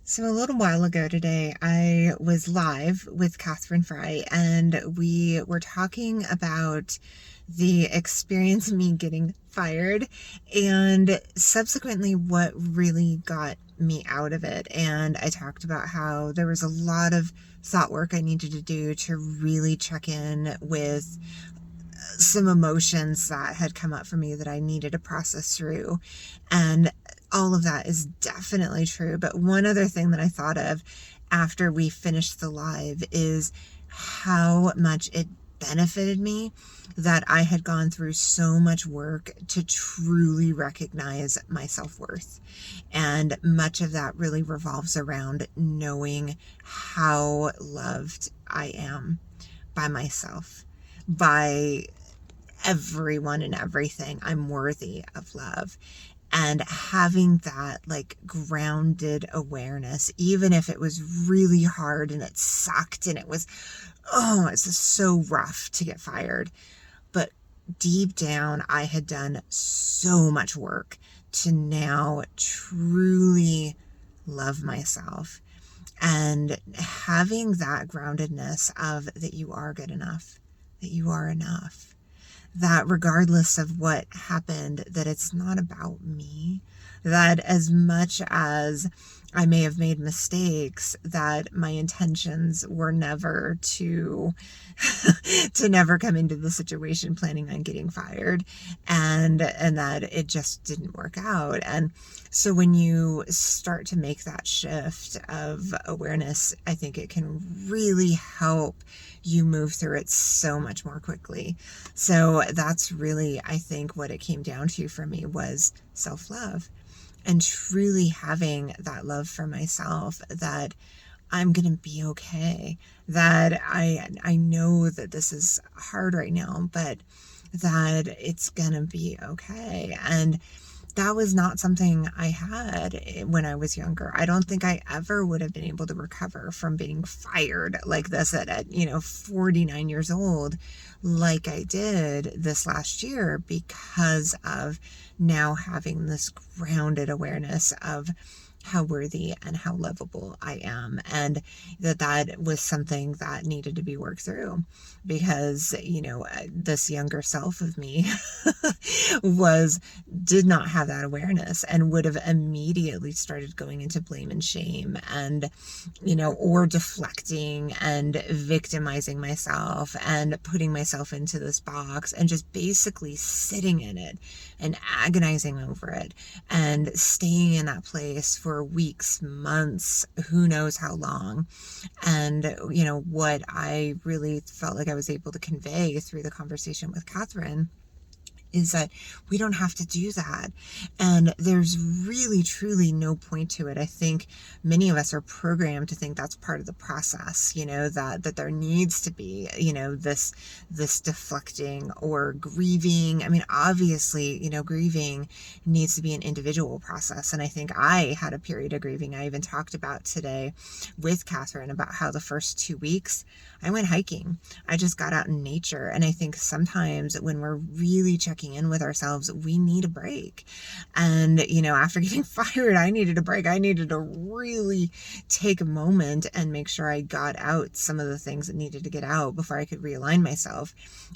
So, a little while ago today, I was live with Catherine Fry, and we were talking about the experience of me getting fired and subsequently what really got me out of it. And I talked about how there was a lot of thought work I needed to do to really check in with some emotions that had come up for me that I needed to process through. And all of that is definitely true. But one other thing that I thought of after we finished the live is how much it benefited me that I had gone through so much work to truly recognize my self-worth. And much of that really revolves around knowing how loved I am by myself, by everyone and everything. I'm worthy of love. And having that like grounded awareness, even if it was really hard and it sucked and it was, oh, it's just so rough to get fired. But deep down, I had done so much work to now truly love myself. And having that groundedness of that you are good enough, that you are enough, that regardless of what happened, that it's not about me, that as much as I may have made mistakes, that my intentions were never to to never come into the situation planning on getting fired, and that it just didn't work out. And so when you start to make that shift of awareness, I think it can really help you move through it so much more quickly. So that's really, I think, what it came down to for me was self-love and truly having that love for myself, that I'm going to be okay, that I know that this is hard right now, but that it's going to be okay. And that was not something I had when I was younger. I don't think I ever would have been able to recover from being fired like this at 49 years old, like I did this last year, because of now having this grounded awareness of how worthy and how lovable I am, and that was something that needed to be worked through, because this younger self of me was did not have that awareness and would have immediately started going into blame and shame, and or deflecting and victimizing myself and putting myself into this box and just basically sitting in it and agonizing over it and staying in that place for weeks, months, who knows how long. And what I really felt like I was able to convey through the conversation with Catherine is that we don't have to do that. And there's really, truly no point to it. I think many of us are programmed to think that's part of the process, that there needs to be, this deflecting or grieving. I mean, obviously, grieving needs to be an individual process. And I think I had a period of grieving. I even talked about today with Catherine about how the first 2 weeks I went hiking. I just got out in nature. And I think sometimes when we're really checking in with ourselves, we need a break. And, after getting fired, I needed a break. I needed to really take a moment and make sure I got out some of the things that needed to get out before I could realign myself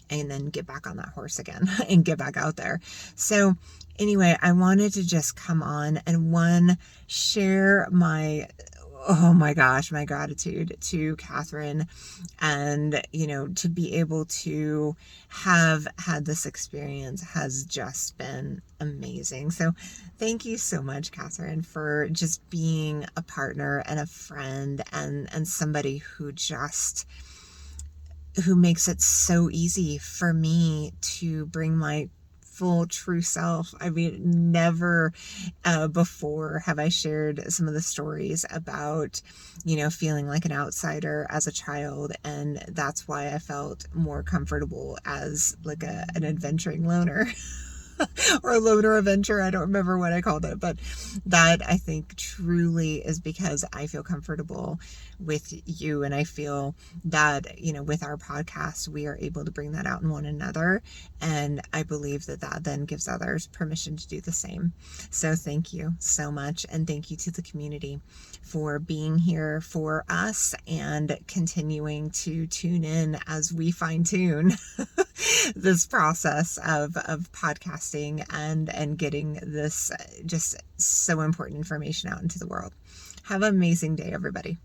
and then get back on that horse again and get back out there. So anyway, I wanted to just come on and share my my gratitude to Catherine, and, to be able to have had this experience has just been amazing. So thank you so much, Catherine, for just being a partner and a friend and somebody who makes it so easy for me to bring my full true self. I mean, never before have I shared some of the stories about, feeling like an outsider as a child. And that's why I felt more comfortable as like an adventuring loner. or loner adventure. I don't remember what I called it, but that I think truly is because I feel comfortable with you, and I feel that, with our podcast, we are able to bring that out in one another, and I believe that that then gives others permission to do the same. So thank you so much, and thank you to the community for being here for us and continuing to tune in as we fine tune this process of podcasting and getting this just so important information out into the world. Have an amazing day, everybody.